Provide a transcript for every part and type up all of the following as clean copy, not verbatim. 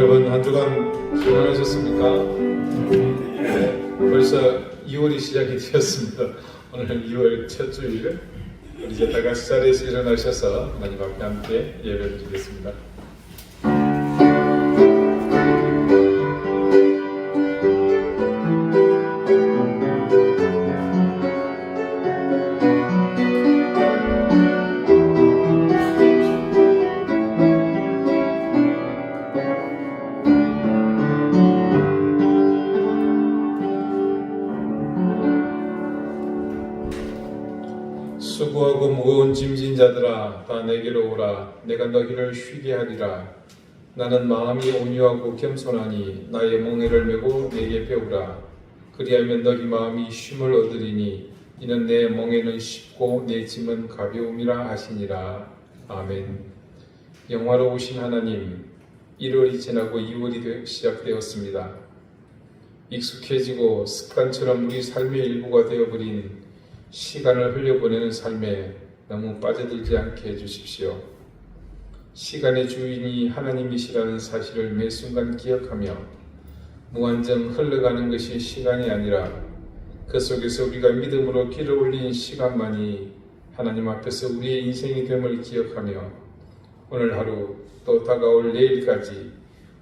여러분 한 주간 수고하셨습니까? 네, 벌써 2월이 시작이 되었습니다. 오늘 2월 첫 주일 우리 이제 다 같이 자리에서 일어나셔서 하나님 앞에 함께 예배를 드리겠습니다. 수고하고 무거운 짐진 자들아 다 내게로 오라. 내가 너희를 쉬게 하리라. 나는 마음이 온유하고 겸손하니 나의 멍에를 메고 내게 배우라. 그리하면 너희 마음이 쉼을 얻으리니 이는 내 멍에는 쉽고 내 짐은 가벼움이라 하시니라. 아멘. 영화로우신 하나님, 1월이 지나고 2월이 시작되었습니다. 익숙해지고 습관처럼 우리 삶의 일부가 되어버린 시간을 흘려보내는 삶에 너무 빠져들지 않게 해주십시오. 시간의 주인이 하나님이시라는 사실을 매 순간 기억하며 무한정 흘러가는 것이 시간이 아니라 그 속에서 우리가 믿음으로 길을 올린 시간만이 하나님 앞에서 우리의 인생이 됨을 기억하며 오늘 하루 또 다가올 내일까지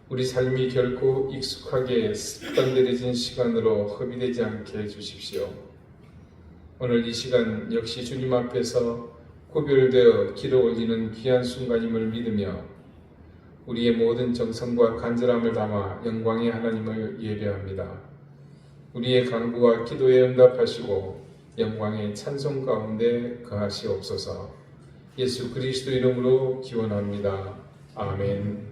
우리 삶이 결코 익숙하게 습관들여진 시간으로 허비되지 않게 해주십시오. 오늘 이 시간 역시 주님 앞에서 구별되어 길을 올리는 귀한 순간임을 믿으며 우리의 모든 정성과 간절함을 담아 영광의 하나님을 예배합니다. 우리의 간구와 기도에 응답하시고 영광의 찬송 가운데 거하시옵소서. 예수 그리스도 이름으로 기원합니다. 아멘.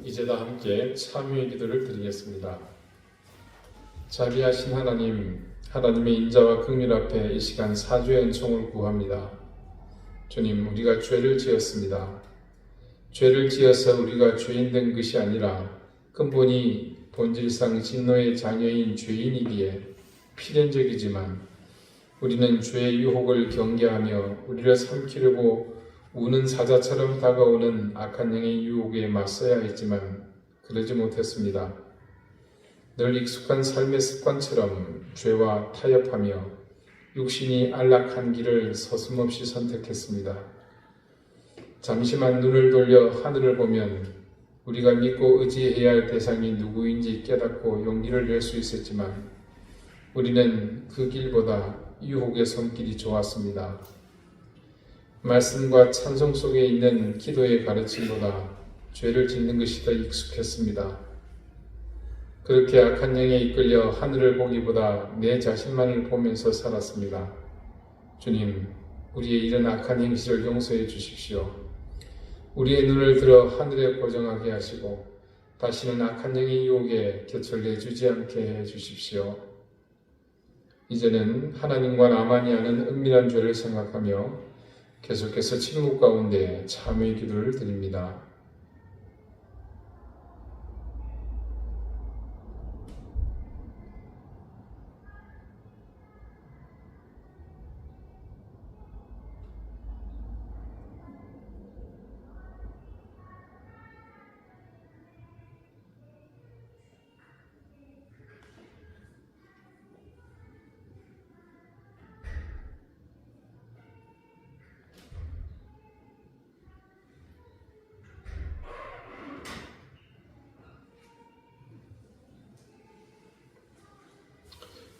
이제 다 함께 참여의 기도를 드리겠습니다. 자비하신 하나님, 하나님의 인자와 긍휼 앞에 이 시간 사죄의 은총을 구합니다. 주님, 우리가 죄를 지었습니다. 죄를 지어서 우리가 죄인 된 것이 아니라 근본이 본질상 진노의 자녀인 죄인이기에 필연적이지만 우리는 죄의 유혹을 경계하며 우리를 삼키려고 우는 사자처럼 다가오는 악한 영의 유혹에 맞서야 했지만 그러지 못했습니다. 늘 익숙한 삶의 습관처럼 죄와 타협하며 육신이 안락한 길을 서슴없이 선택했습니다. 잠시만 눈을 돌려 하늘을 보면 우리가 믿고 의지해야 할 대상이 누구인지 깨닫고 용기를 낼 수 있었지만 우리는 그 길보다 유혹의 손길이 좋았습니다. 말씀과 찬송 속에 있는 기도의 가르침보다 죄를 짓는 것이 더 익숙했습니다. 그렇게 악한 영에 이끌려 하늘을 보기보다 내 자신만을 보면서 살았습니다. 주님, 우리의 이런 악한 행실을 용서해 주십시오. 우리의 눈을 들어 하늘에 고정하게 하시고 다시는 악한 영의 유혹에 곁을 내주지 않게 해 주십시오. 이제는 하나님과 나만이 아는 은밀한 죄를 생각하며 계속해서 침묵 가운데 참회의 기도를 드립니다.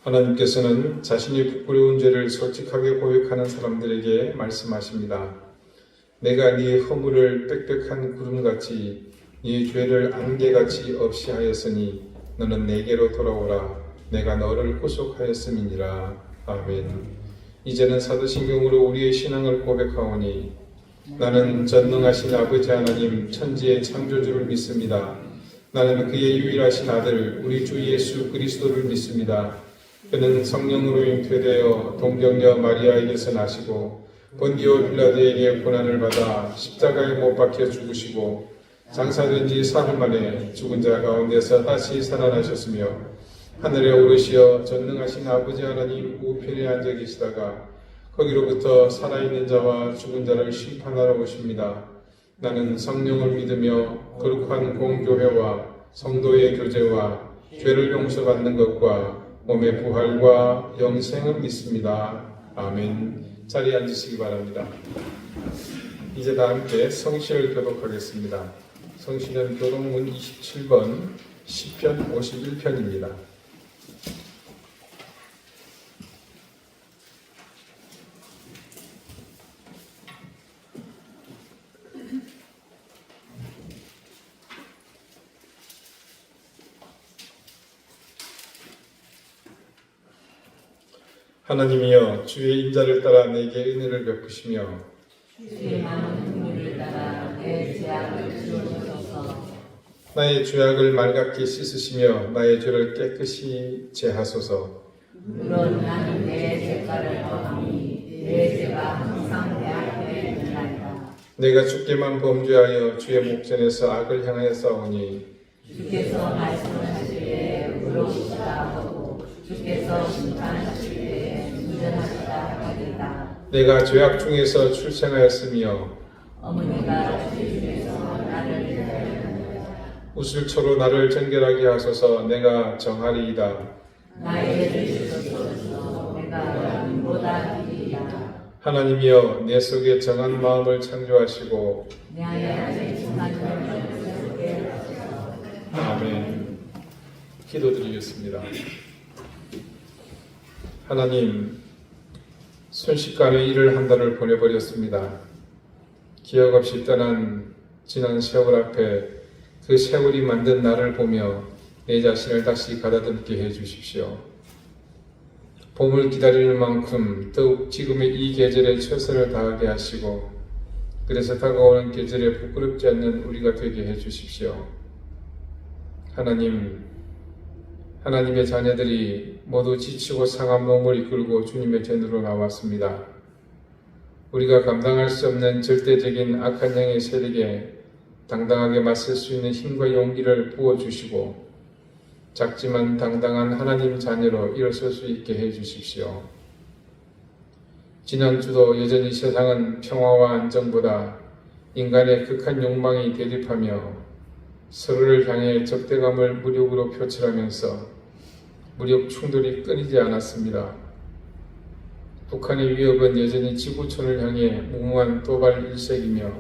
하나님께서는 자신이 부끄러운 죄를 솔직하게 고백하는 사람들에게 말씀하십니다. 내가 네 허물을 빽빽한 구름같이 네 죄를 안개같이 없이 하였으니 너는 내게로 돌아오라. 내가 너를 구속하였음이니라. 아멘. 이제는 사도신경으로 우리의 신앙을 고백하오니 나는 전능하신 아버지 하나님 천지의 창조주를 믿습니다. 나는 그의 유일하신 아들 우리 주 예수 그리스도를 믿습니다. 그는 성령으로 잉태되어 동정녀 마리아에게서 나시고 본디오 빌라도에게 고난을 받아 십자가에 못 박혀 죽으시고 장사된 지 사흘 만에 죽은 자 가운데서 다시 살아나셨으며 하늘에 오르시어 전능하신 아버지 하나님 우편에 앉아 계시다가 거기로부터 살아있는 자와 죽은 자를 심판하러 오십니다. 나는 성령을 믿으며 거룩한 공교회와 성도의 교제와 죄를 용서받는 것과 몸의 부활과 영생을 믿습니다. 아멘. 자리에 앉으시기 바랍니다. 이제 다 함께 성신을 교독하겠습니다. 성신은 교독문 27번 시편 51편입니다. 하나님이여 주의 인자를 따라 내게 은혜를 베푸시며 주의 많은 긍휼을 따라 내 죄악을 지워주소서. 나의 죄악을 맑게 씻으시며 나의 죄를 깨끗이 제하소서. 물론 나는 내 죄가를 범하니 내 죄가 항상 내 앞에 있나이다. 내가 주께만 범죄하여 주의 목전에서 악을 향하여 싸우니 주께서 말씀하실 때에 의로우시다 하고 주께서 심판하실 때에 무전하시다 하리다. 내가 죄악 중에서 출생하였으며 어머니가 죄 중에서 나를 위하였느니라. 우슬초로 나를 정결하게 하소서. 내가 정하리이다. 나의 죄를 지어주소서. 내가 님보다 이리이다. 하나님이여 내 속에 정한 마음을 창조하시고 내 안에 하나님을 새롭게 하소서. 아멘. 기도드리겠습니다. 하나님, 순식간에 일을 한 달을 보내버렸습니다. 기억 없이 떠난 지난 세월 앞에 그 세월이 만든 나를 보며 내 자신을 다시 가다듬게 해주십시오. 봄을 기다리는 만큼 더욱 지금의 이 계절에 최선을 다하게 하시고 그래서 다가오는 계절에 부끄럽지 않는 우리가 되게 해주십시오. 하나님의 자녀들이 모두 지치고 상한 몸을 이끌고 주님의 전으로 나왔습니다. 우리가 감당할 수 없는 절대적인 악한 영의 세력에 당당하게 맞설 수 있는 힘과 용기를 부어주시고 작지만 당당한 하나님 자녀로 일어설 수 있게 해주십시오. 지난주도 여전히 세상은 평화와 안정보다 인간의 극한 욕망이 대립하며 서로를 향해 적대감을 무력으로 표출하면서 무력 충돌이 끊이지 않았습니다. 북한의 위협은 여전히 지구촌을 향해 무모한 도발 일색이며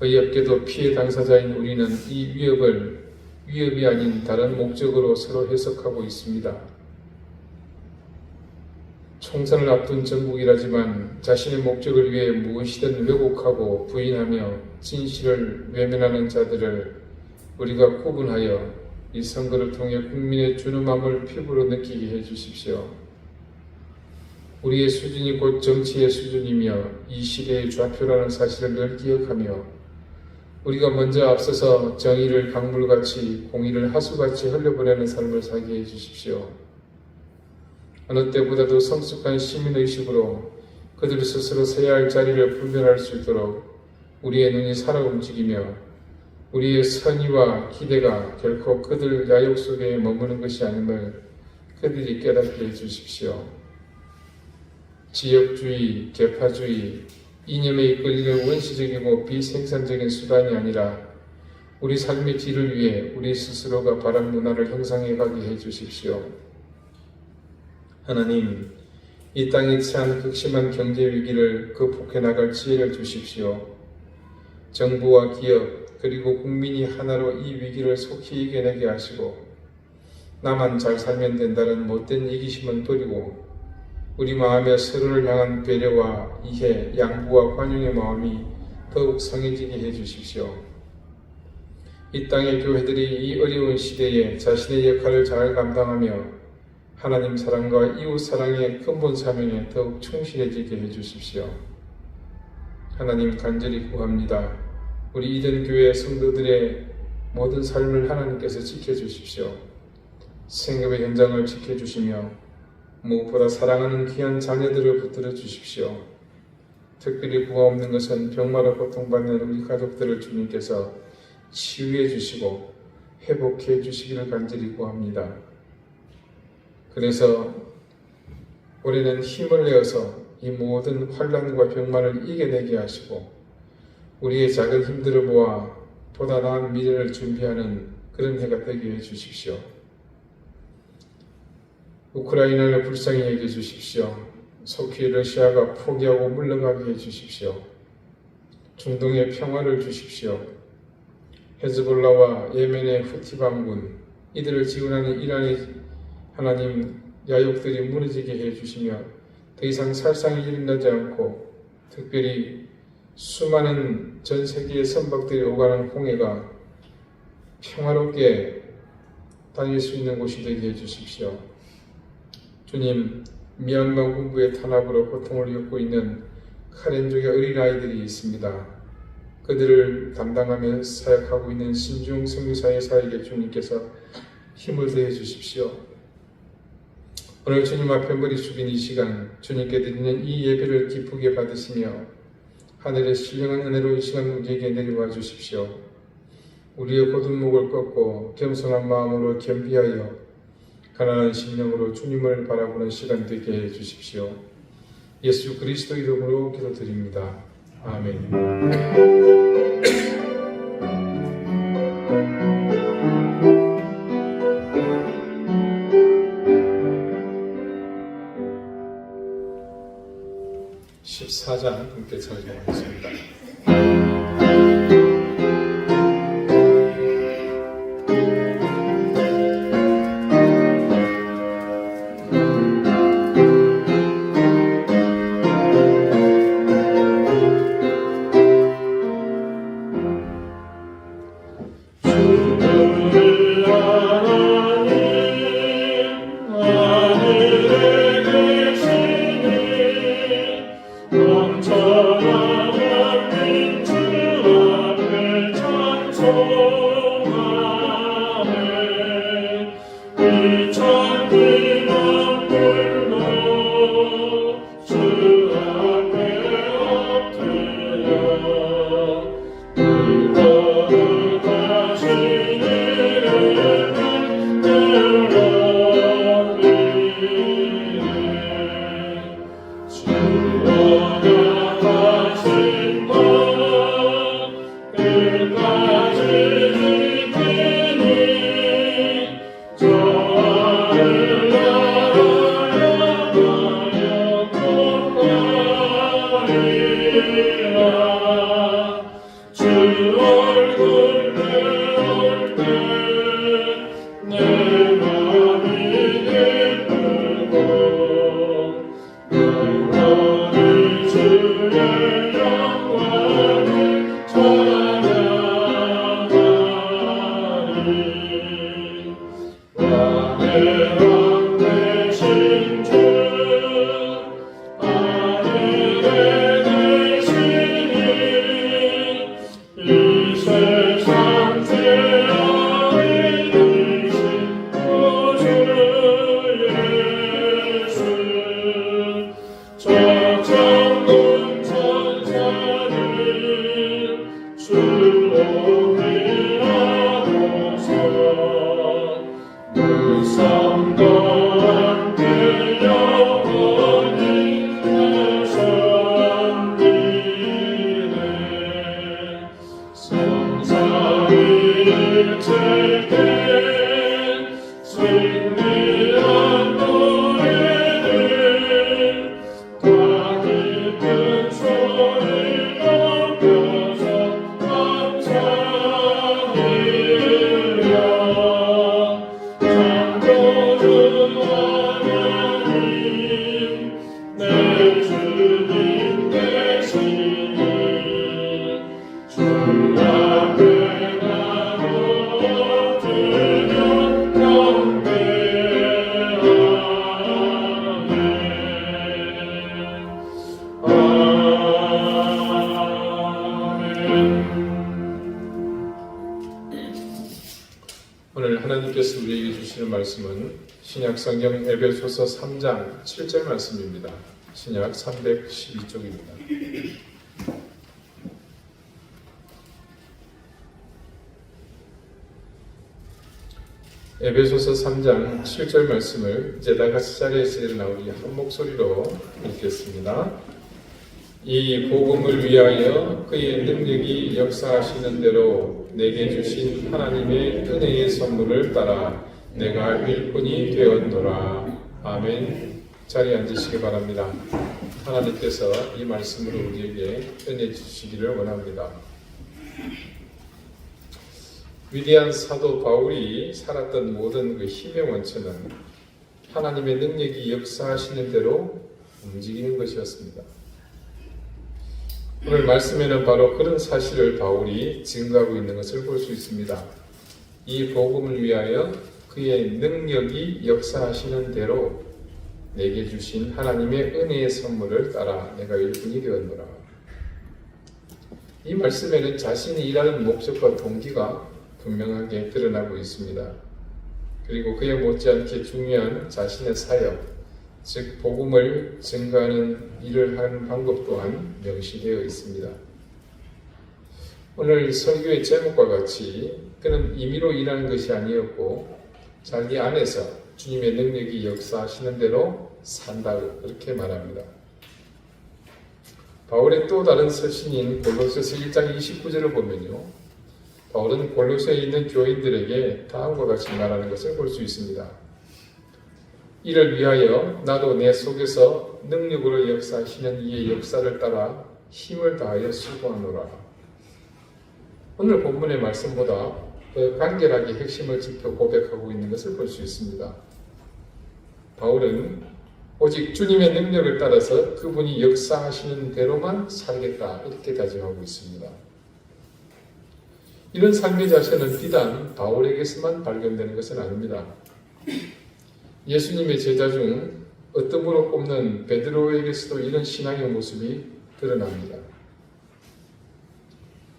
어이없게도 피해 당사자인 우리는 이 위협을 위협이 아닌 다른 목적으로 서로 해석하고 있습니다. 총선을 앞둔 정국이라지만 자신의 목적을 위해 무엇이든 왜곡하고 부인하며 진실을 외면하는 자들을 우리가 구분하여 이 선거를 통해 국민의 준엄함을 피부로 느끼게 해주십시오. 우리의 수준이 곧 정치의 수준이며 이 시대의 좌표라는 사실을 늘 기억하며 우리가 먼저 앞서서 정의를 강물같이 공의를 하수같이 흘려보내는 삶을 살게 해주십시오. 어느 때보다도 성숙한 시민의식으로 그들 스스로 서야 할 자리를 분별할 수 있도록 우리의 눈이 살아 움직이며 우리의 선의와 기대가 결코 그들 야욕 속에 머무는 것이 아님을 그들이 깨닫게 해주십시오. 지역주의, 계파주의, 이념에 이끌리는 원시적이고 비생산적인 수단이 아니라 우리 삶의 질을 위해 우리 스스로가 바른 문화를 형성해 가게 해주십시오. 하나님, 이 땅이 처한 극심한 경제 위기를 극복해 나갈 지혜를 주십시오. 정부와 기업 그리고 국민이 하나로 이 위기를 속히 이겨내게 하시고 나만 잘 살면 된다는 못된 이기심은 버리고 우리 마음에 서로를 향한 배려와 이해, 양보와 관용의 마음이 더욱 성해지게 해주십시오. 이 땅의 교회들이 이 어려운 시대에 자신의 역할을 잘 감당하며 하나님 사랑과 이웃 사랑의 근본 사명에 더욱 충실해지게 해주십시오. 하나님 간절히 구합니다. 우리 이전 교회 성도들의 모든 삶을 하나님께서 지켜주십시오. 생업의 현장을 지켜주시며 무엇보다 사랑하는 귀한 자녀들을 붙들어 주십시오. 특별히 구하 없는 것은 병마로 고통받는 우리 가족들을 주님께서 치유해 주시고 회복해 주시기를 간절히 구합니다. 그래서 올해는 힘을 내어서 이 모든 환난과 병마를 이겨내게 하시고 우리의 작은 힘들을 모아 보다 나은 미래를 준비하는 그런 해가 되게 해주십시오. 우크라이나를 불쌍히 여겨주십시오. 속히 러시아가 포기하고 물러가게 해주십시오. 중동의 평화를 주십시오. 헤즈볼라와 예멘의 후티 반군, 이들을 지원하는 이란의 하나님 야욕들이 무너지게 해주시며 더 이상 살상이 일어나지 않고 특별히 수많은 전 세계의 선박들이 오가는 홍해가 평화롭게 다닐 수 있는 곳이 되게 해주십시오. 주님, 미얀마 군부의 탄압으로 고통을 겪고 있는 카렌족의 어린아이들이 있습니다. 그들을 담당하며 사역하고 있는 신중 선교사의 사역에 주님께서 힘을 더해 주십시오. 오늘 주님 앞에 머리 숙인 이 시간, 주님께 드리는 이 예배를 기쁘게 받으시며 하늘의 신령한 은혜로 이 시간 우리에게 내려와 주십시오. 우리의 곧은 목을 꺾고 겸손한 마음으로 겸비하여 가난한 심령으로 주님을 바라보는 시간 되게 해 주십시오. 예수 그리스도 이름으로 기도드립니다. 아멘. (14장) 함께 전하겠습니다. 주 앞에 나도 오늘 하나님께서 우리에게 주시는 말씀은 신약성경 에베소서 3장 7절 말씀입니다. 신약 312쪽입니다. 에베소서 3장 7절 말씀을 이제 다 같이 자리에서 일어나 우리 한 목소리로 읽겠습니다. 이 복음을 위하여 그의 능력이 역사하시는 대로 내게 주신 하나님의 은혜의 선물을 따라 내가 일꾼이 되었노라. 아멘. 자리에 앉으시기 바랍니다. 하나님께서 이 말씀으로 우리에게 은혜 주시기를 원합니다. 위대한 사도 바울이 살았던 모든 그 힘의 원천은 하나님의 능력이 역사하시는 대로 움직이는 것이었습니다. 오늘 말씀에는 바로 그런 사실을 바울이 증거하고 있는 것을 볼 수 있습니다. 이 복음을 위하여 그의 능력이 역사하시는 대로 내게 주신 하나님의 은혜의 선물을 따라 내가 일꾼이 되었노라. 이 말씀에는 자신이 일하는 목적과 동기가 분명하게 드러나고 있습니다. 그리고 그에 못지않게 중요한 자신의 사역, 즉 복음을 증거하는 일을 하는 방법 또한 명시되어 있습니다. 오늘 설교의 제목과 같이 그는 임의로 일하는 것이 아니었고 자기 안에서 주님의 능력이 역사하시는 대로 산다고 그렇게 말합니다. 바울의 또 다른 서신인 골로새서 1장 29절을 보면요, 바울은 골로새에 있는 교인들에게 다음과 같이 말하는 것을 볼 수 있습니다. 이를 위하여 나도 내 속에서 능력으로 역사하시는 이의 역사를 따라 힘을 다하여 수고하노라. 오늘 본문의 말씀보다 더 간결하게 핵심을 짚어 고백하고 있는 것을 볼 수 있습니다. 바울은 오직 주님의 능력을 따라서 그분이 역사하시는 대로만 살겠다 이렇게 다짐하고 있습니다. 이런 삶의 자세는 비단 바울에게서만 발견되는 것은 아닙니다. 예수님의 제자 중 어뜸으로 꼽는 베드로에게서도 이런 신앙의 모습이 드러납니다.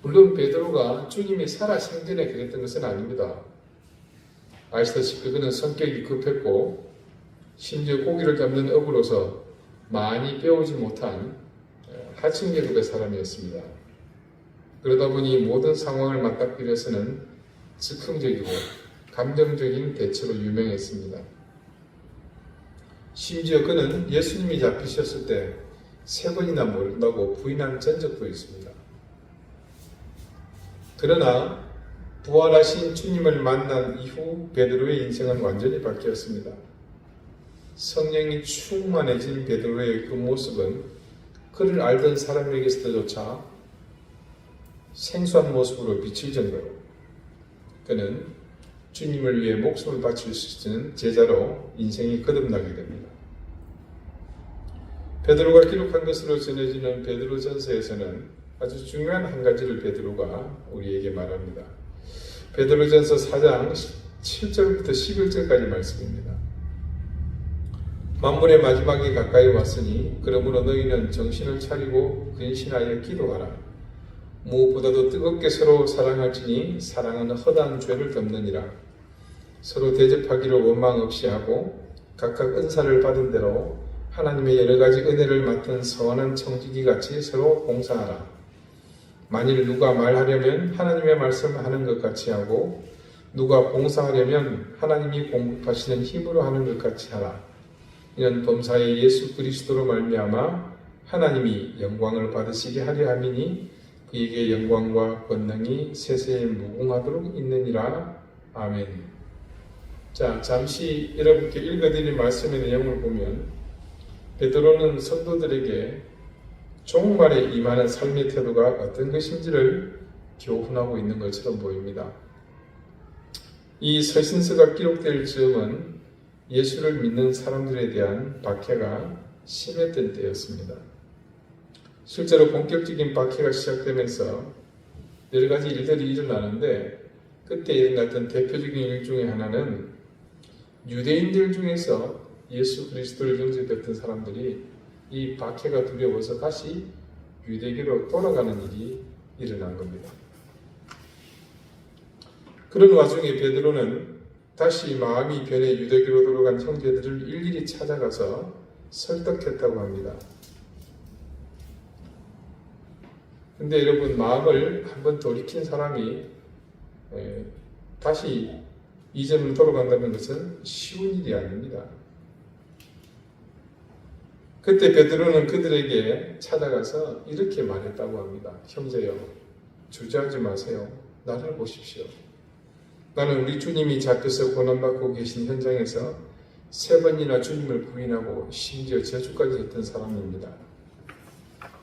물론 베드로가 주님이 살아 생전에 그랬던 것은 아닙니다. 아시다시피 그는 성격이 급했고 심지어 고기를 잡는 어부로서 많이 배우지 못한 하층계급의 사람이었습니다. 그러다 보니 모든 상황을 맞닥뜨려서는 즉흥적이고 감정적인 대처로 유명했습니다. 심지어 그는 예수님이 잡히셨을 때 3번이나 모른다고 부인한 전적도 있습니다. 그러나 부활하신 주님을 만난 이후 베드로의 인생은 완전히 바뀌었습니다. 성령이 충만해진 베드로의 그 모습은 그를 알던 사람에게서조차 생소한 모습으로 비칠 정도로 그는 주님을 위해 목숨을 바칠 수 있는 제자로 인생이 거듭나게 됩니다. 베드로가 기록한 것으로 전해지는 베드로전서에서는 아주 중요한 한 가지를 베드로가 우리에게 말합니다. 베드로전서 4장 7절부터 11절까지 말씀입니다. 만물의 마지막이 가까이 왔으니 그러므로 너희는 정신을 차리고 근신하여 기도하라. 무엇보다도 뜨겁게 서로 사랑할지니 사랑은 허다한 죄를 덮느니라. 서로 대접하기를 원망 없이 하고 각각 은사를 받은 대로 하나님의 여러 가지 은혜를 맡은 선한 청지기 같이 서로 봉사하라. 만일 누가 말하려면 하나님의 말씀을 하는 것 같이 하고 누가 봉사하려면 하나님이 공급하시는 힘으로 하는 것 같이 하라. 이는 범사에 예수 그리스도로 말미암아 하나님이 영광을 받으시게 하려 함이니 그에게 영광과 권능이 세세에 무궁하도록 있느니라. 아멘. 자, 잠시 여러분께 읽어드릴 말씀의 내용을 보면 베드로는 성도들에게 종말에 임하는 삶의 태도가 어떤 것인지를 교훈하고 있는 것처럼 보입니다. 이 서신서가 기록될 즈음은 예수를 믿는 사람들에 대한 박해가 심했던 때였습니다. 실제로 본격적인 박해가 시작되면서 여러 가지 일들이 일어나는데 그때 일어났던 대표적인 일 중에 하나는 유대인들 중에서 예수 그리스도를 영접했던 사람들이 이 박해가 두려워서 다시 유대교로 돌아가는 일이 일어난 겁니다. 그런 와중에 베드로는 다시 마음이 변해 유대교로 돌아간 형제들을 일일이 찾아가서 설득했다고 합니다. 근데 여러분, 마음을 한번 돌이킨 사람이 다시 이전으로 돌아간다는 것은 쉬운 일이 아닙니다. 그때 베드로는 그들에게 찾아가서 이렇게 말했다고 합니다. 형제여, 주저하지 마세요. 나를 보십시오. 나는 우리 주님이 잡혀서 고난받고 계신 현장에서 3번이나 주님을 부인하고 심지어 저주까지 했던 사람입니다.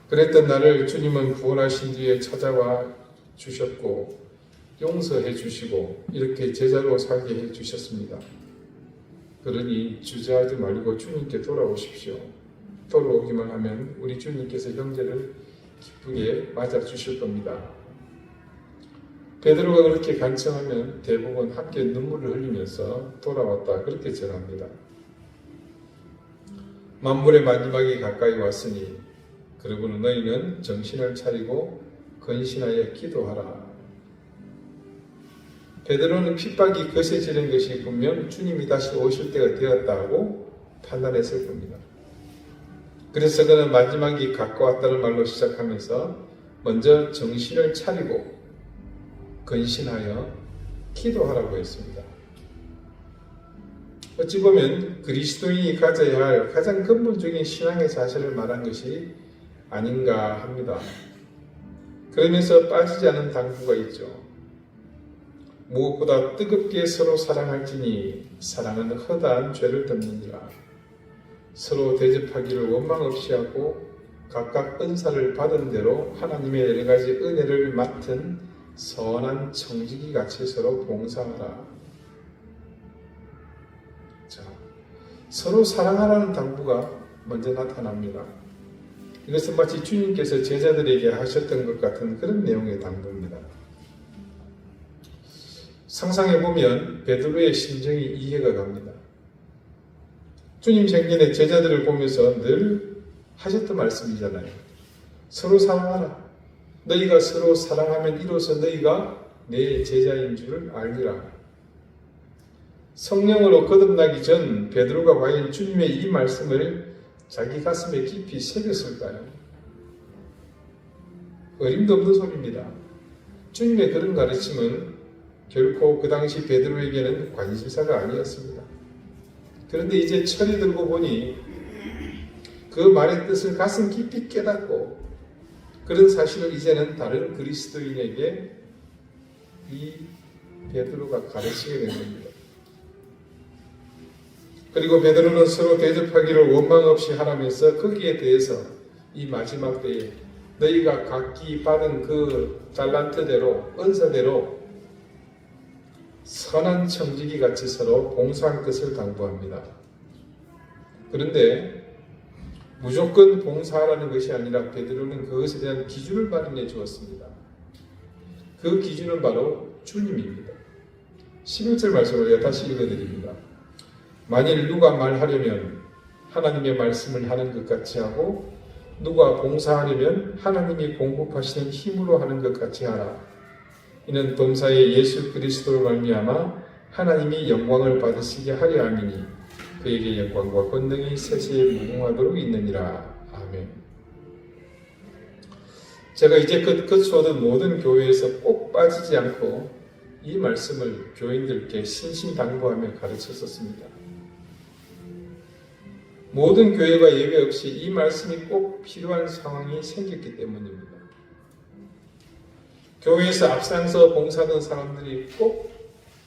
그랬던 나를 주님은 구원하신 뒤에 찾아와 주셨고 용서해 주시고 이렇게 제자로 살게 해 주셨습니다. 그러니 주저하지 말고 주님께 돌아오십시오. 돌아오기만 하면 우리 주님께서 형제를 기쁘게 맞아 주실 겁니다. 베드로가 그렇게 간청하면 대부분 함께 눈물을 흘리면서 돌아왔다, 그렇게 전합니다. 만물의 마지막이 가까이 왔으니 그러고는 너희는 정신을 차리고 근신하여 기도하라. 베드로는 핍박이 거세지는 것이 분명 주님이 다시 오실 때가 되었다고 판단했을 겁니다. 그래서 그는 마지막이 가까웠다는 말로 시작하면서 먼저 정신을 차리고 근신하여 기도하라고 했습니다. 어찌 보면 그리스도인이 가져야 할 가장 근본적인 신앙의 자세를 말한 것이 아닌가 합니다. 그러면서 빠지지 않은 당부가 있죠. 무엇보다 뜨겁게 서로 사랑할지니 사랑은 허다한 죄를 덮느니라. 서로 대접하기를 원망 없이 하고 각각 은사를 받은 대로 하나님의 여러 가지 은혜를 맡은 선한 청지기 같이 서로 봉사하라. 자, 서로 사랑하라는 당부가 먼저 나타납니다. 이것은 마치 주님께서 제자들에게 하셨던 것 같은 그런 내용의 당부입니다. 상상해보면 베드로의 심정이 이해가 갑니다. 주님 생전에 제자들을 보면서 늘 하셨던 말씀이잖아요. 서로 사랑하라. 너희가 서로 사랑하면 이로써 너희가 내 제자인 줄을 알리라. 성령으로 거듭나기 전 베드로가 과연 주님의 이 말씀을 자기 가슴에 깊이 새겼을까요? 어림도 없는 소리입니다. 주님의 그런 가르침은 결코 그 당시 베드로에게는 관심사가 아니었습니다. 그런데 이제 철이 들고 보니 그 말의 뜻을 가슴 깊이 깨닫고 그런 사실을 이제는 다른 그리스도인에게 이 베드로가 가르치게 된 겁니다. 그리고 베드로는 서로 대접하기를 원망 없이 하라면서 거기에 대해서 이 마지막 때에 너희가 각기 받은 그 달란트대로 은사대로 선한 청지기 같이 서로 봉사할 것을 당부합니다. 그런데 무조건 봉사하라는 것이 아니라 베드로는 그것에 대한 기준을 마련해 주었습니다. 그 기준은 바로 주님입니다. 11절 말씀을 제가 다시 읽어드립니다. 만일 누가 말하려면 하나님의 말씀을 하는 것 같이 하고 누가 봉사하려면 하나님이 공급하시는 힘으로 하는 것 같이 하라. 이는 범사에 예수 그리스도로 말미암아 하나님이 영광을 받으시게 하려 함이니 그에게 영광과 권능이 세세에 무궁하도록 있느니라. 아멘. 제가 이제 거쳐오던 모든 교회에서 꼭 빠지지 않고 이 말씀을 교인들께 신신당부하며 가르쳤었습니다. 모든 교회가 예외 없이 이 말씀이 꼭 필요한 상황이 생겼기 때문입니다. 교회에서 앞장서 봉사하는 사람들이 꼭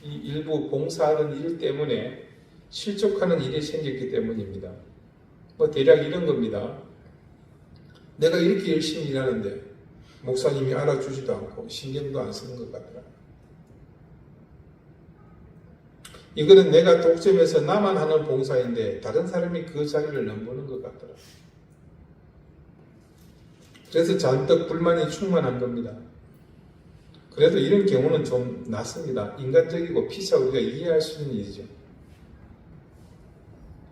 이 일부 봉사하는 일 때문에 실족하는 일이 생겼기 때문입니다. 대략 이런 겁니다. 내가 이렇게 열심히 일하는데 목사님이 알아주지도 않고 신경도 안 쓰는 것 같더라. 이거는 내가 독점해서 나만 하는 봉사인데 다른 사람이 그 자리를 넘보는 것 같더라. 그래서 잔뜩 불만이 충만한 겁니다. 그래도 이런 경우는 좀 낫습니다. 인간적이고 피차 우리가 이해할 수 있는 일이죠.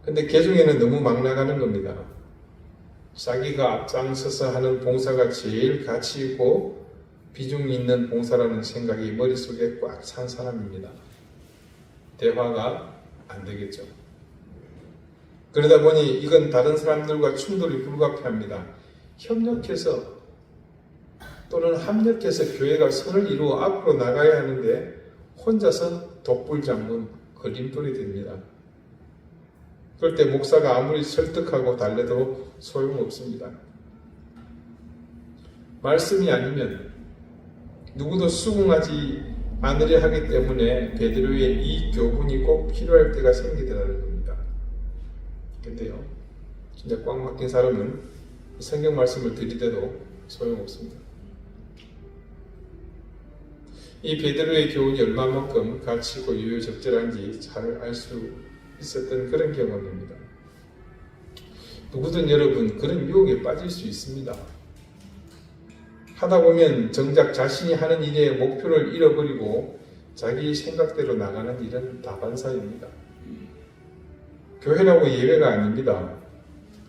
근데 개중에는 너무 막 나가는 겁니다. 자기가 앞장서서 하는 봉사가 제일 가치 있고 비중 있는 봉사라는 생각이 머릿속에 꽉 찬 사람입니다. 대화가 안 되겠죠. 그러다 보니 이건 다른 사람들과 충돌이 불가피합니다. 협력해서 또는 합력해서 교회가 선을 이루어 앞으로 나가야 하는데 혼자서 독불장군 걸림돌이 됩니다. 그럴 때 목사가 아무리 설득하고 달래도 소용없습니다. 말씀이 아니면 누구도 수긍하지 않으려 하기 때문에 베드로의 이 교훈이 꼭 필요할 때가 생기더라는 겁니다. 근데요, 진짜 꽉 막힌 사람은 성경 말씀을 들이대도 소용없습니다. 이 베드로의 교훈이 얼마만큼 가치고 유효적절한지 잘 알 수 있었던 그런 경험입니다. 누구든 여러분 그런 유혹에 빠질 수 있습니다. 하다 보면 정작 자신이 하는 일의 목표를 잃어버리고 자기 생각대로 나가는 일은 다반사입니다. 교회라고 예외가 아닙니다.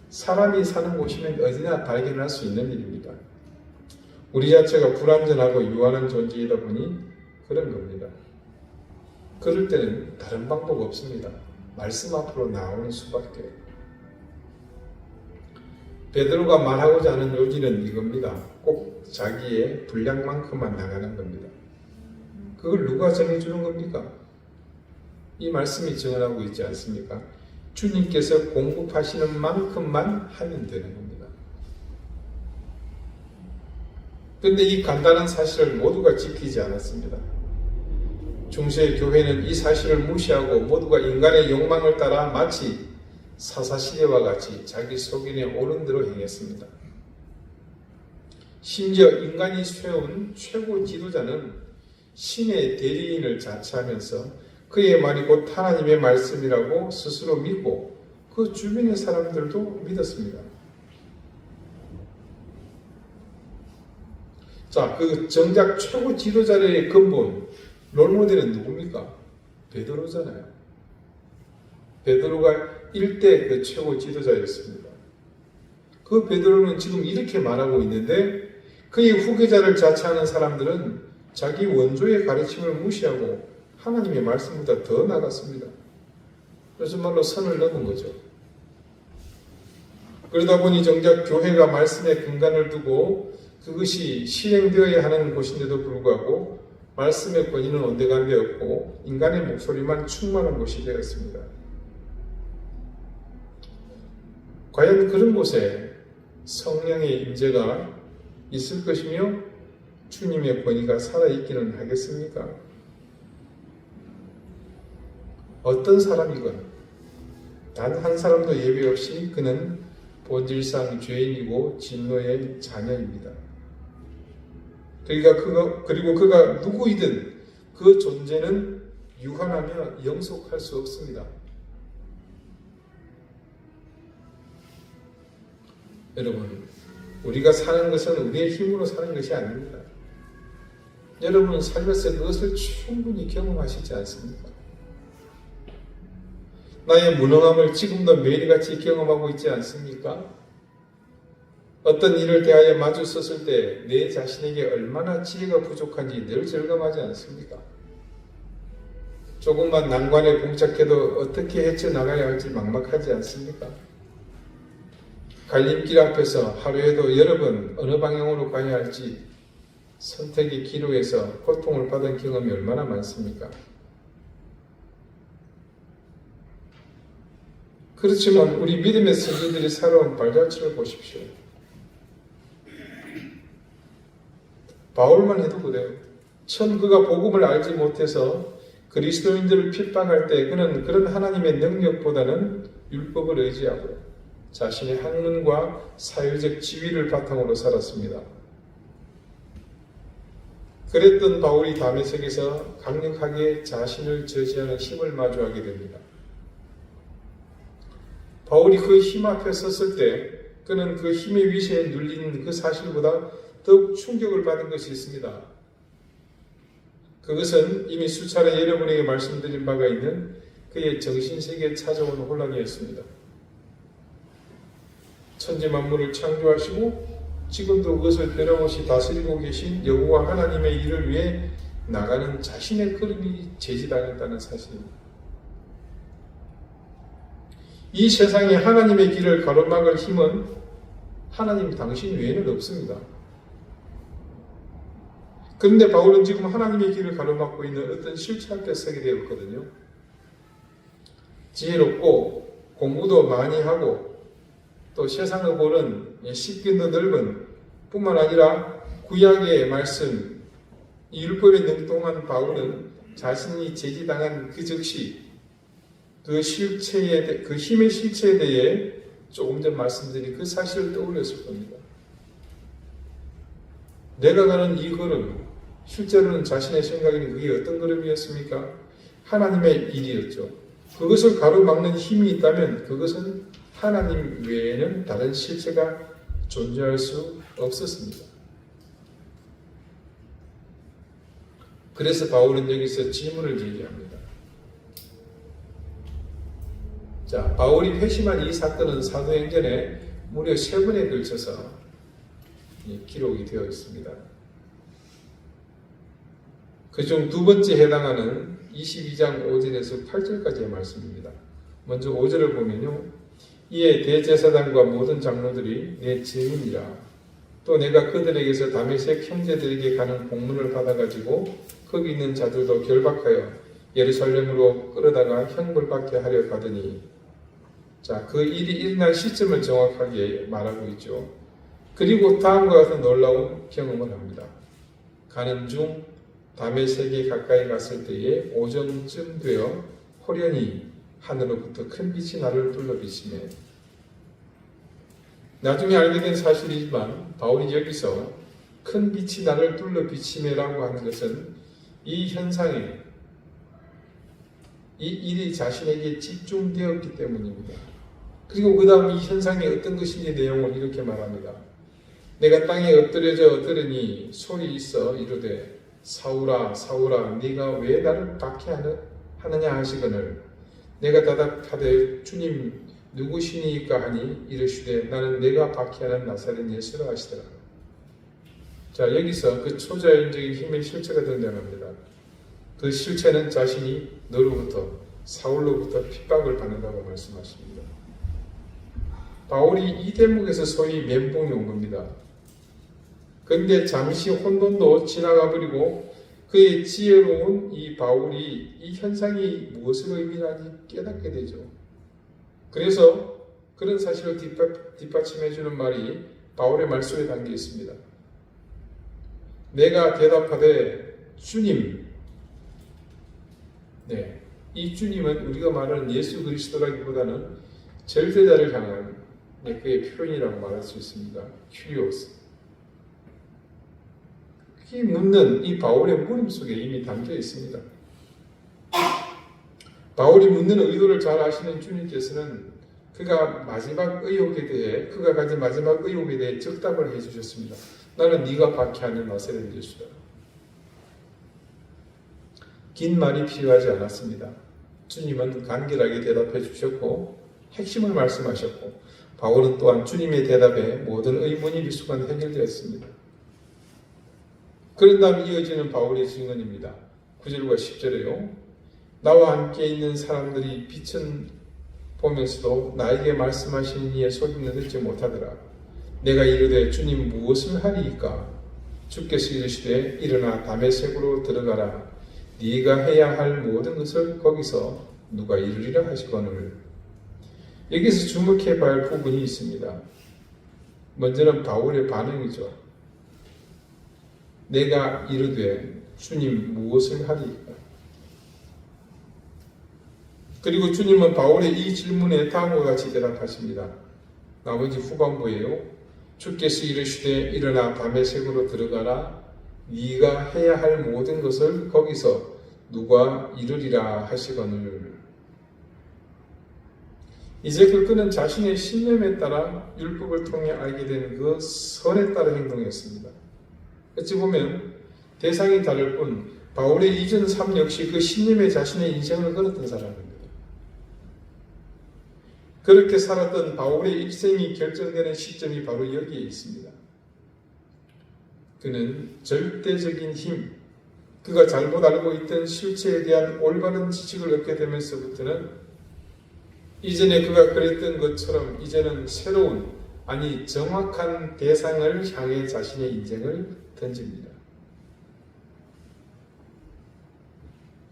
사람이 사는 곳이면 어디나 발견할 수 있는 일입니다. 우리 자체가 불완전하고 유한한 존재이다 보니 그런 겁니다. 그럴 때는 다른 방법 없습니다. 말씀 앞으로 나오는 수밖에. 베드로가 말하고자 하는 요지는 이겁니다. 꼭 자기의 분량만큼만 나가는 겁니다. 그걸 누가 정해주는 겁니까? 이 말씀이 정하고 있지 않습니까? 주님께서 공급하시는 만큼만 하면 되는 겁니다. 그런데 이 간단한 사실을 모두가 지키지 않았습니다. 중세의 교회는 이 사실을 무시하고 모두가 인간의 욕망을 따라 마치 사사시대와 같이 자기 속인에 오른 대로 행했습니다. 심지어 인간이 세운 최고 지도자는 신의 대리인을 자처하면서 그의 말이 곧 하나님의 말씀이라고 스스로 믿고 그 주변의 사람들도 믿었습니다. 자, 그 정작 최고 지도자의 근본, 롤모델은 누굽니까? 베드로잖아요. 베드로가 일대 그 최고 지도자였습니다. 그 베드로는 지금 이렇게 말하고 있는데 그의 후계자를 자처하는 사람들은 자기 원조의 가르침을 무시하고 하나님의 말씀보다 더 나갔습니다. 그래서 말로 선을 넘은 거죠. 그러다 보니 정작 교회가 말씀의 근간을 두고 그것이 실행되어야 하는 곳인데도 불구하고 말씀의 권위는 온데간데 없고 인간의 목소리만 충만한 곳이 되었습니다. 과연 그런 곳에 성령의 임재가 있을 것이며 주님의 권위가 살아있기는 하겠습니까? 어떤 사람이건 단 한 사람도 예외 없이 그는 본질상 죄인이고 진노의 자녀입니다. 그리고 그가 누구이든 그 존재는 유한하며 영속할 수 없습니다. 여러분, 우리가 사는 것은 우리의 힘으로 사는 것이 아닙니다. 여러분은 살면서 그것을 충분히 경험하시지 않습니까? 나의 무능함을 지금도 매일같이 경험하고 있지 않습니까? 어떤 일을 대하여 마주 섰을 때 내 자신에게 얼마나 지혜가 부족한지 늘 절감하지 않습니까? 조금만 난관에 봉착해도 어떻게 헤쳐나가야 할지 막막하지 않습니까? 갈림길 앞에서 하루에도 여러 번 어느 방향으로 가야 할지 선택의 기로에서 고통을 받은 경험이 얼마나 많습니까? 그렇지만 우리 믿음의 선지들이 살아온 발자취를 보십시오. 바울만 해도 그래요. 처음 그가 복음을 알지 못해서 그리스도인들을 핍박할 때 그는 그런 하나님의 능력보다는 율법을 의지하고 자신의 학문과 사회적 지위를 바탕으로 살았습니다. 그랬던 바울이 다메섹에서 강력하게 자신을 저지하는 힘을 마주하게 됩니다. 바울이 그 힘 앞에 섰을 때 그는 그 힘의 위세에 눌리는 그 사실보다 더욱 충격을 받은 것이 있습니다. 그것은 이미 수차례 여러분에게 말씀드린 바가 있는 그의 정신세계에 찾아오는 혼란이었습니다. 천지 만물을 창조하시고 지금도 그것을 변함없이 다스리고 계신 여호와 하나님의 일을 위해 나가는 자신의 걸음이 제지당했다는 사실입니다. 이 세상에 하나님의 길을 가로막을 힘은 하나님 당신 외에는 없습니다. 그런데 바울은 지금 하나님의 길을 가로막고 있는 어떤 실체 앞에 서게 되었거든요. 지혜롭고 공부도 많이 하고 또 세상을 보는 식견도 넓은 뿐만 아니라 구약의 말씀, 율법에 능통한 바울은 자신이 제지당한 그 즉시 그 힘의 실체에 대해 조금 전 말씀드린 그 사실을 떠올렸을 겁니다. 내가 가는 이 걸음, 실제로는 자신의 생각에는 그게 어떤 걸음이었습니까? 하나님의 일이었죠. 그것을 가로막는 힘이 있다면 그것은 하나님 외에는 다른 실체가 존재할 수 없었습니다. 그래서 바울은 여기서 질문을 제기합니다. 자, 바울이 회심한 이 사건은 사도행전에 무려 3번에 걸쳐서 기록이 되어 있습니다. 그중 두 번째 해당하는 22장 5절에서 8절까지의 말씀입니다. 먼저 5절을 보면요. 이에 대제사장과 모든 장로들이 내 증인이라. 또 내가 그들에게서 다메섹 형제들에게 가는 공문을 받아가지고 거기 있는 자들도 결박하여 예루살렘으로 끌어다가 형벌받게 하려 가더니, 자, 그 일이 일어날 시점을 정확하게 말하고 있죠. 그리고 다음과 같은 놀라운 경험을 합니다. 가는 중 다메섹에 가까이 갔을 때에 오전쯤 되어 호련히 하늘로부터 큰 빛이 나를 둘러비치매. 나중에 알게 된 사실이지만 바울이 여기서 큰 빛이 나를 둘러비치매라고 하는 것은 이 현상에, 이 일이 자신에게 집중되었기 때문입니다. 그리고 그 다음 이 현상이 어떤 것인지 내용을 이렇게 말합니다. 내가 땅에 엎드려져 들으니 소리 있어 이르되 사울아 사울아 네가 왜 나를 박해하느냐 하시거늘 내가 대답하되 주님 누구시니까 하니 이르시되 나는 내가 박해하는 나사렛 예수라 하시더라. 자, 여기서 그 초자연적인 힘의 실체가 등장합니다. 그 실체는 자신이 너로부터 사울로부터 핍박을 받는다고 말씀하십니다. 바울이 이 대목에서 소위 멘붕이 온 겁니다. 그런데 잠시 혼돈도 지나가 버리고 그의 지혜로운 이 바울이 이 현상이 무엇을 의미하는지 깨닫게 되죠. 그래서 그런 사실을 뒷받침해 주는 말이 바울의 말 속에 담겨 있습니다. 내가 대답하되 주님, 네, 이 주님은 우리가 말하는 예수 그리스도라기보다는 절대자를 향한 그의 표현이라고 말할 수 있습니다. 큐리오스. 이 묻는 이 바울의 물음 속에 이미 담겨 있습니다. 바울이 묻는 의도를 잘 아시는 주님께서는 그가 가진 마지막 의혹에 대해 적답을 해주셨습니다. 나는 네가 박해하는 나사렛 예수다. 긴 말이 필요하지 않았습니다. 주님은 간결하게 대답해 주셨고 핵심을 말씀하셨고 바울은 또한 주님의 대답에 모든 의문이 미숙한 해결되었습니다. 그런 다음 이어지는 바울의 증언입니다. 9절과 10절에요. 나와 함께 있는 사람들이 빛은 보면서도 나에게 말씀하시는 이의 소리는 듣지 못하더라. 내가 이르되 주님 무엇을 하리이까? 주께서 이르시되 일어나 다메섹으로 들어가라. 네가 해야 할 모든 것을 거기서 누가 이루리라 하시거늘. 여기서 주목해 봐야 할 부분이 있습니다. 먼저는 바울의 반응이죠. 내가 이르되 주님 무엇을 하리이까? 그리고 주님은 바울의 이 질문에 다음과 같이 대답하십니다. 나머지 후반부에요. 주께서 이르시되 일어나 다메섹으로 들어가라. 네가 해야 할 모든 것을 거기서 누가 이루리라 하시거늘. 이제 그는 자신의 신념에 따라 율법을 통해 알게 된 그 선에 따라 행동했습니다. 어찌 보면 대상이 다를 뿐 바울의 이전 삶 역시 그 신념에 자신의 인생을 걸었던 사람입니다. 그렇게 살았던 바울의 일생이 결정되는 시점이 바로 여기에 있습니다. 그는 절대적인 힘, 그가 잘못 알고 있던 실체에 대한 올바른 지식을 얻게 되면서부터는 이전에 그가 그랬던 것처럼 이제는 새로운, 아니 정확한 대상을 향해 자신의 인생을 던집니다.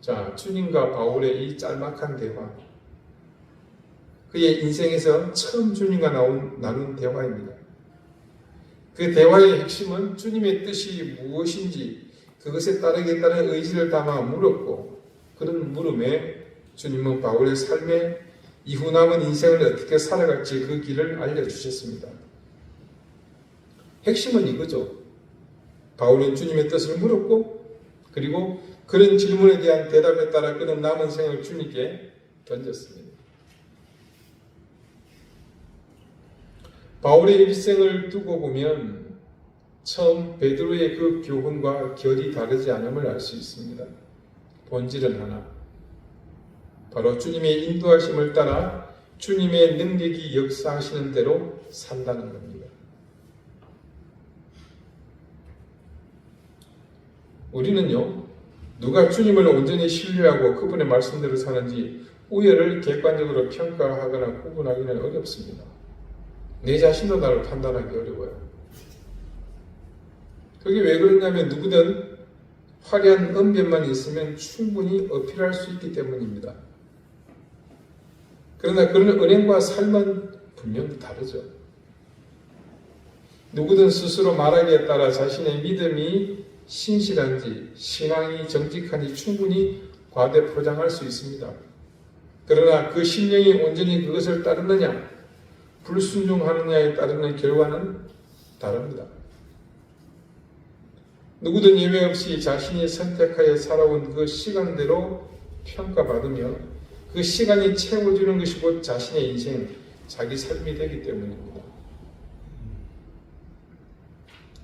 자, 주님과 바울의 이 짤막한 대화, 그의 인생에서 처음 주님과 나눈 대화입니다. 그 대화의 핵심은 주님의 뜻이 무엇인지 그것에 따르겠다는 의지를 담아 물었고, 그런 물음에 주님은 바울의 삶에 이후 남은 인생을 어떻게 살아갈지 그 길을 알려주셨습니다. 핵심은 이거죠. 바울은 주님의 뜻을 물었고, 그리고 그런 질문에 대한 대답에 따라 그는 남은 생을 주님께 던졌습니다. 바울의 일생을 두고 보면 처음 베드로의 그 교훈과 결이 다르지 않음을 알 수 있습니다. 본질은 하나, 바로 주님의 인도하심을 따라 주님의 능력이 역사하시는 대로 산다는 겁니다. 우리는요, 누가 주님을 온전히 신뢰하고 그분의 말씀대로 사는지 우열을 객관적으로 평가하거나 구분하기는 어렵습니다. 내 자신도 나를 판단하기 어려워요. 그게 왜 그러냐면 누구든 화려한 언변만 있으면 충분히 어필할 수 있기 때문입니다. 그러나 그런 은행과 삶은 분명히 다르죠. 누구든 스스로 말하기에 따라 자신의 믿음이 신실한지 신앙이 정직한지 충분히 과대 포장할 수 있습니다. 그러나 그 신령이 온전히 그것을 따르느냐 불순종하느냐에 따르는 결과는 다릅니다. 누구든 예외 없이 자신이 선택하여 살아온 그 시간대로 평가받으며 그 시간이 채워주는 것이 곧 자신의 인생, 자기 삶이 되기 때문입니다.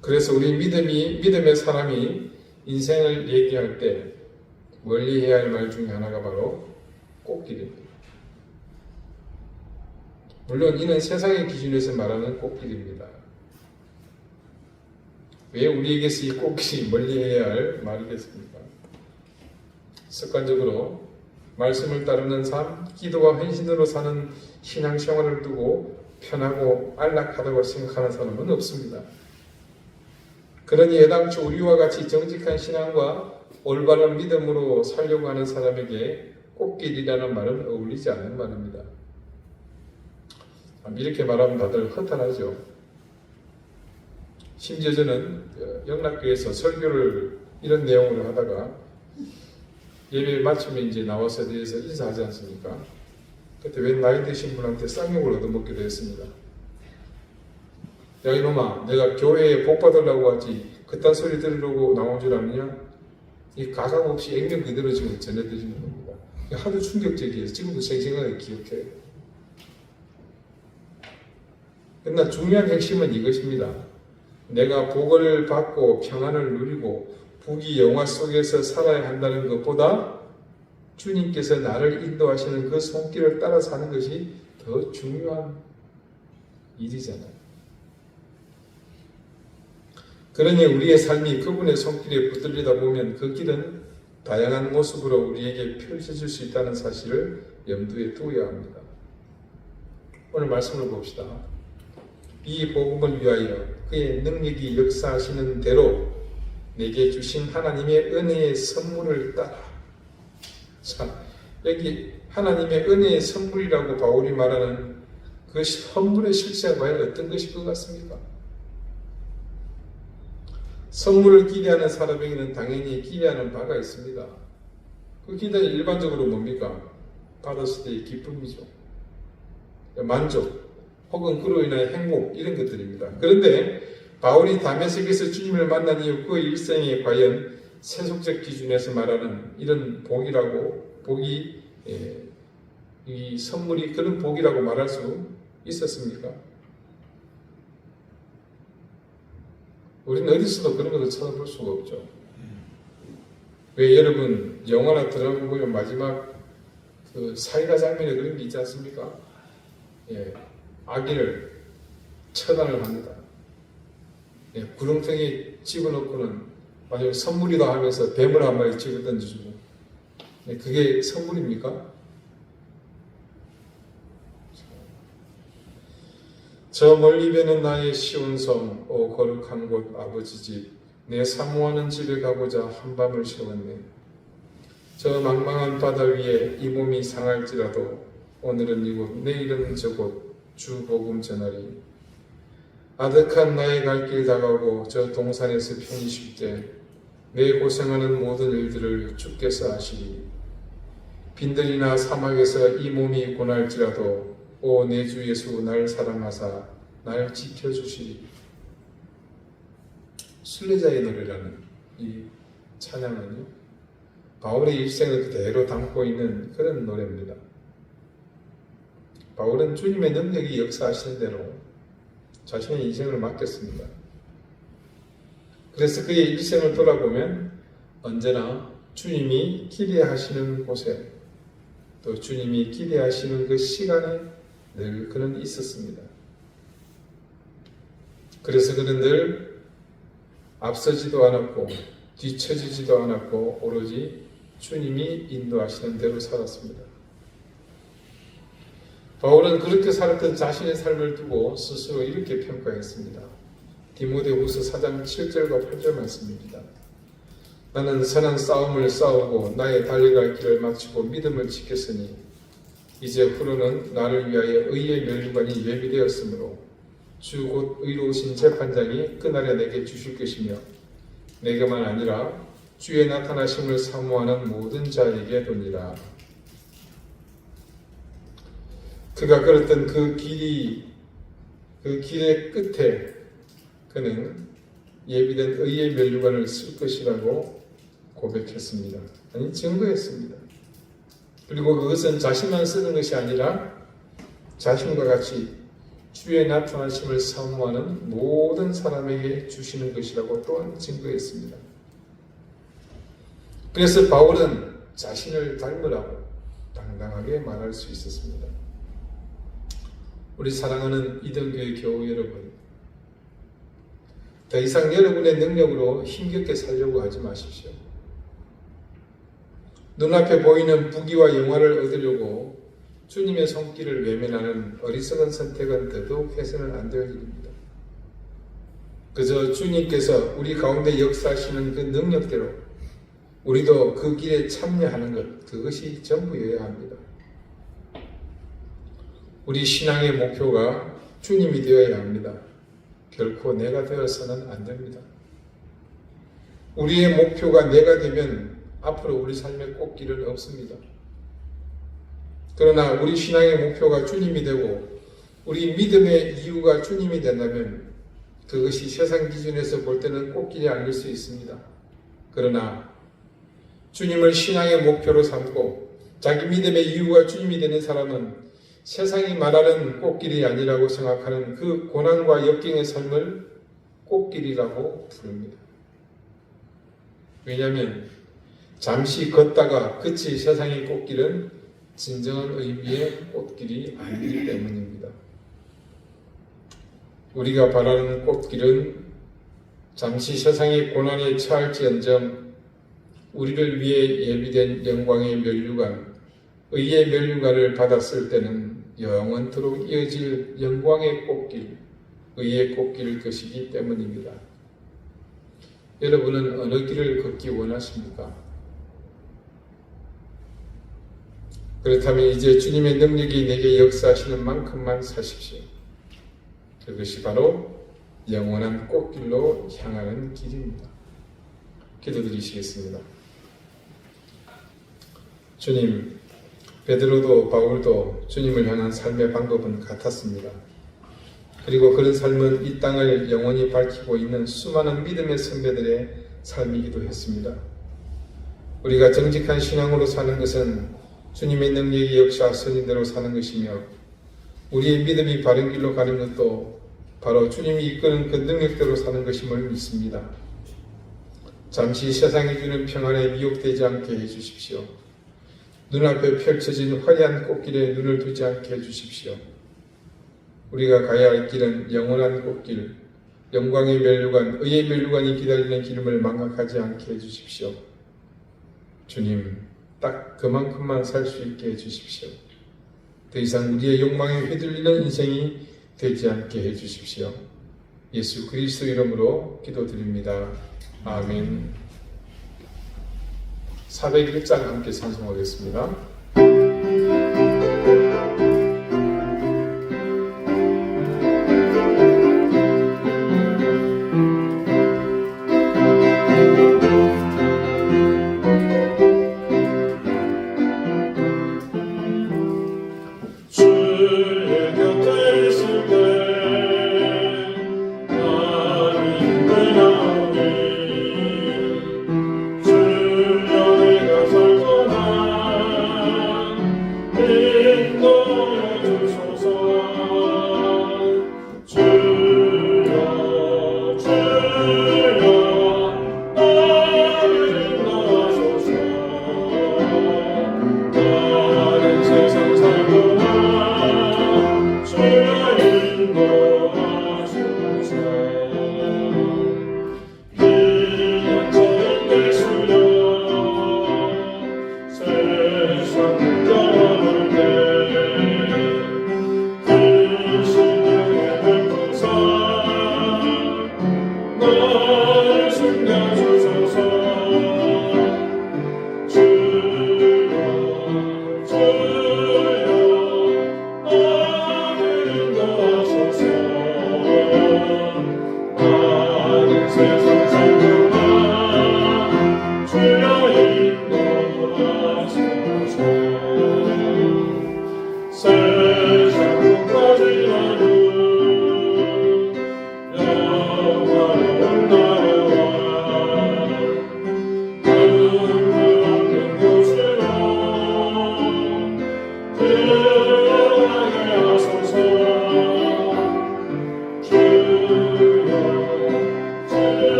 그래서 우리 믿음의 사람이 인생을 얘기할 때 멀리 해야 할 말 중에 하나가 바로 꽃길입니다. 물론 이는 세상의 기준에서 말하는 꽃길입니다. 왜 우리에게서 이 꽃길이 멀리 해야 할 말이겠습니까? 습관적으로 말씀을 따르는 삶, 기도와 헌신으로 사는 신앙생활을 두고 편하고 안락하다고 생각하는 사람은 없습니다. 그러니 애당초 우리와 같이 정직한 신앙과 올바른 믿음으로 살려고 하는 사람에게 꽃길이라는 말은 어울리지 않는 말입니다. 이렇게 말하면 다들 허탈하죠. 심지어 저는 영락교에서 설교를 이런 내용으로 하다가 예배 마치면 이제 나와서 대해서 인사하지 않습니까? 그때 웬 나이 드신 분한테 쌍욕을 얻어먹기도 했습니다. 야 이놈아, 내가 교회에 복 받으려고 하지 그딴 소리 들으려고 나온 줄 아느냐? 이 가감 없이 액면 그대로 지금 전해드리는 겁니다. 하도 충격적이어서 지금도 생생하게 기억해요. 그러나 중요한 핵심은 이것입니다. 내가 복을 받고 평안을 누리고 부귀 영화 속에서 살아야 한다는 것보다 주님께서 나를 인도하시는 그 손길을 따라 사는 것이 더 중요한 일이잖아요. 그러니 우리의 삶이 그분의 손길에 붙들리다 보면 그 길은 다양한 모습으로 우리에게 펼쳐질 수 있다는 사실을 염두에 두어야 합니다. 오늘 말씀을 봅시다. 이 복음을 위하여 그의 능력이 역사하시는 대로 내게 주신 하나님의 은혜의 선물을 따라. 자, 여기 하나님의 은혜의 선물이라고 바울이 말하는 그 선물의 실체가 과연 어떤 것일 것 같습니까? 선물을 기대하는 사람에게는 당연히 기대하는 바가 있습니다. 그 기대는 일반적으로 뭡니까? 받았을 때의 기쁨이죠. 만족, 혹은 그로 인한 행복, 이런 것들입니다. 그런데 바울이 다메섹에서 주님을 만난 이후 그 일생에 과연 세속적 기준에서 말하는 이런 복이 이 선물이 그런 복이라고 말할 수 있었습니까? 우리는 어디서도 그런 것을 찾아볼 수가 없죠. 왜 여러분 영화나 드라마 보면 마지막 그 사이다 장면에 그런 게 있지 않습니까? 예, 아기를 처단을 합니다. 구렁텅이에 집어넣고는 만약에 선물이다 하면서 뱀을 한 마리 집어 던져주고, 그게 선물입니까? 저 멀리 배는 나의 시온성, 오 거룩한 곳 아버지 집, 내 사모하는 집에 가고자 한밤을 새웠네. 저 망망한 바다 위에 이 몸이 상할지라도 오늘은 이곳, 내일은 저곳 주 복음 전하리. 아득한 나의 갈 길 다가오고 저 동산에서 편히 쉴 때 내 고생하는 모든 일들을 주께서 아시리. 빈들이나 사막에서 이 몸이 고날지라도 오 내 주 예수 날 사랑하사 날 지켜주시리. 순례자의 노래라는 이 찬양은요, 바울의 일생을 그대로 담고 있는 그런 노래입니다. 바울은 주님의 능력이 역사하시는 대로 자신의 인생을 맡겼습니다. 그래서 그의 일생을 돌아보면 언제나 주님이 기대하시는 곳에, 또 주님이 기대하시는 그 시간에 늘 그는 있었습니다. 그래서 그는 늘 앞서지도 않았고 뒤처지지도 않았고 오로지 주님이 인도하시는 대로 살았습니다. 바울은 그렇게 살았던 자신의 삶을 두고 스스로 이렇게 평가했습니다. 디모데후서 4장 7절과 8절 말씀입니다. 나는 선한 싸움을 싸우고 나의 달려갈 길을 마치고 믿음을 지켰으니 이제 후로는 나를 위하여 의의 면류관이 예비되었으므로 주 곧 의로우신 재판장이 그날에 내게 주실 것이며 내게만 아니라 주의 나타나심을 사모하는 모든 자에게 도니라. 그가 걸었던 그 길의 끝에 그는 예비된 의의 면류관을 쓸 것이라고 고백했습니다. 아니, 증거했습니다. 그리고 그것은 자신만 쓰는 것이 아니라 자신과 같이 주의 나타나심을 사모하는 모든 사람에게 주시는 것이라고 또한 증거했습니다. 그래서 바울은 자신을 닮으라고 당당하게 말할 수 있었습니다. 우리 사랑하는 이등교회 교우 여러분, 더 이상 여러분의 능력으로 힘겹게 살려고 하지 마십시오. 눈앞에 보이는 부귀와 영화를 얻으려고 주님의 손길을 외면하는 어리석은 선택은 더더욱 해서는 안 될 일입니다. 그저 주님께서 우리 가운데 역사하시는 그 능력대로 우리도 그 길에 참여하는 것, 그것이 전부여야 합니다. 우리 신앙의 목표가 주님이 되어야 합니다. 결코 내가 되어서는 안 됩니다. 우리의 목표가 내가 되면 앞으로 우리 삶의 꽃길은 없습니다. 그러나 우리 신앙의 목표가 주님이 되고 우리 믿음의 이유가 주님이 된다면 그것이 세상 기준에서 볼 때는 꽃길이 아닐 수 있습니다. 그러나 주님을 신앙의 목표로 삼고 자기 믿음의 이유가 주님이 되는 사람은 세상이 말하는 꽃길이 아니라고 생각하는 그 고난과 역경의 삶을 꽃길이라고 부릅니다. 왜냐하면 잠시 걷다가 끝이 세상의 꽃길은 진정한 의미의 꽃길이 아니기 때문입니다. 우리가 바라는 꽃길은 잠시 세상의 고난에 처할지언정 우리를 위해 예비된 영광의 면류관, 의의 면류관을 받았을 때는 영원토록 이어질 영광의 꽃길, 의의 꽃길일 것이기 때문입니다. 여러분은 어느 길을 걷기 원하십니까? 그렇다면 이제 주님의 능력이 내게 역사하시는 만큼만 사십시오. 그것이 바로 영원한 꽃길로 향하는 길입니다. 기도드리시겠습니다. 주님, 베드로도 바울도 주님을 향한 삶의 방법은 같았습니다. 그리고 그런 삶은 이 땅을 영원히 밝히고 있는 수많은 믿음의 선배들의 삶이기도 했습니다. 우리가 정직한 신앙으로 사는 것은 주님의 능력이 역사하시는 대로 사는 것이며 우리의 믿음이 바른 길로 가는 것도 바로 주님이 이끄는 그 능력대로 사는 것임을 믿습니다. 잠시 세상이 주는 평안에 미혹되지 않게 해주십시오. 눈앞에 펼쳐진 화려한 꽃길에 눈을 두지 않게 해주십시오. 우리가 가야 할 길은 영원한 꽃길, 영광의 면류관, 의의 면류관이 기다리는 기름을 망각하지 않게 해주십시오. 주님, 딱 그만큼만 살 수 있게 해주십시오. 더 이상 우리의 욕망에 휘둘리는 인생이 되지 않게 해주십시오. 예수 그리스도 이름으로 기도드립니다. 아멘. 401장 함께 찬송하겠습니다.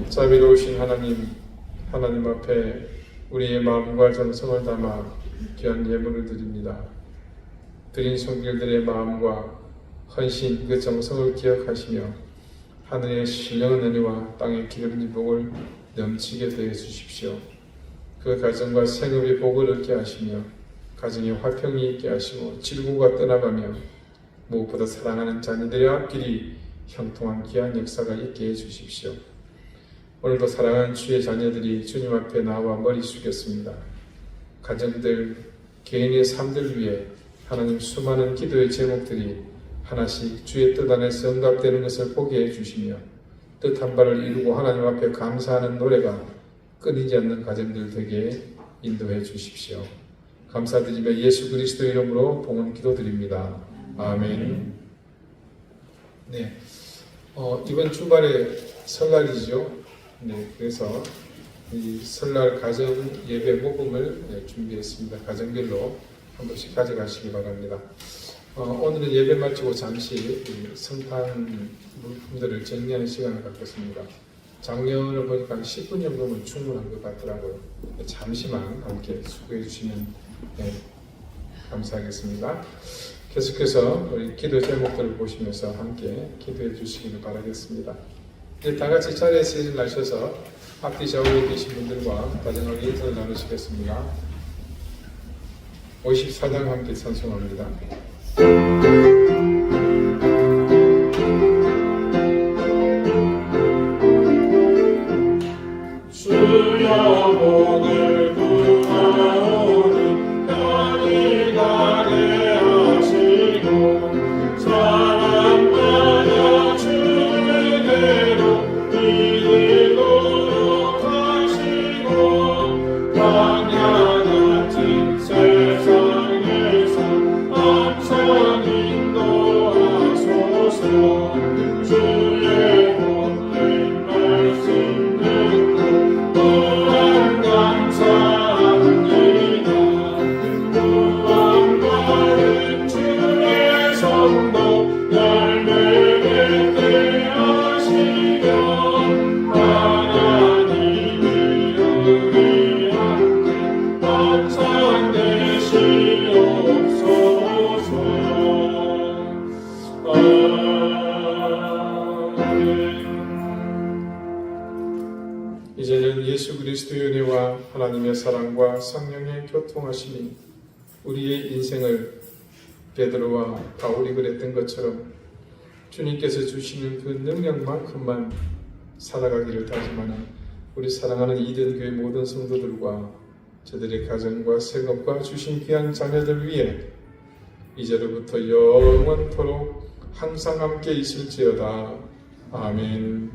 자비로우신 하나님 앞에 우리의 마음과 정성을 담아 귀한 예물을 드립니다. 드린 손길들의 마음과 헌신, 그 정성을 기억하시며 하늘의 신령한 은혜와 땅의 기름진 복을 넘치게 더해 주십시오. 그 가정과 생업의 복을 얻게 하시며 가정에 화평이 있게 하시고 질고가 떠나가며 무엇보다 사랑하는 자녀들의 앞길이 형통한 귀한 역사가 있게 해주십시오. 오늘도 사랑하는 주의 자녀들이 주님 앞에 나와 머리 숙였습니다. 가정들, 개인의 삶들 위해 하나님 수많은 기도의 제목들이 하나씩 주의 뜻 안에서 응답되는 것을 보게 해주시며 뜻한 바를 이루고 하나님 앞에 감사하는 노래가 끊이지 않는 가정들 되게 인도해 주십시오. 감사드리며 예수 그리스도 이름으로 봉헌 기도드립니다. 아멘. 네, 이번 주말에 설날이죠. 네, 그래서 이 설날 가정 예배 모금을 준비했습니다. 가정별로 한 번씩 가져가시기 바랍니다. 오늘은 예배 마치고 잠시 성탄 물품들을 정리하는 시간을 갖겠습니다. 작년을 보니까 한 10분 정도면 충분한 것 같더라고요. 잠시만 함께 수고해 주시면 감사하겠습니다. 계속해서 우리 기도 제목들을 보시면서 함께 기도해 주시기를 바라겠습니다. 이제 다 같이 자리에서 일어나셔서 앞뒤 좌우에 계신 분들과 다정하게 인사를 나누시겠습니다. 54장 함께 찬송합니다. 주여 복을 구하오니 편히 가게 하시고 사랑받아 주의 대로 이끌도록 하시고 광야 같은 세상에서 항상 이제는 예수 그리스도의 은혜와 하나님의 사랑과 성령의 교통하심이 우리의 인생을 베드로와 바울이 그랬던 것처럼 주님께서 주시는 그 능력만큼만 살아가기를 다짐하는 우리 사랑하는 이든교회 모든 성도들과 저들의 가정과 생업과 주신 귀한 자녀들 위해 이제로부터 영원토록 항상 함께 있을지어다. 아멘.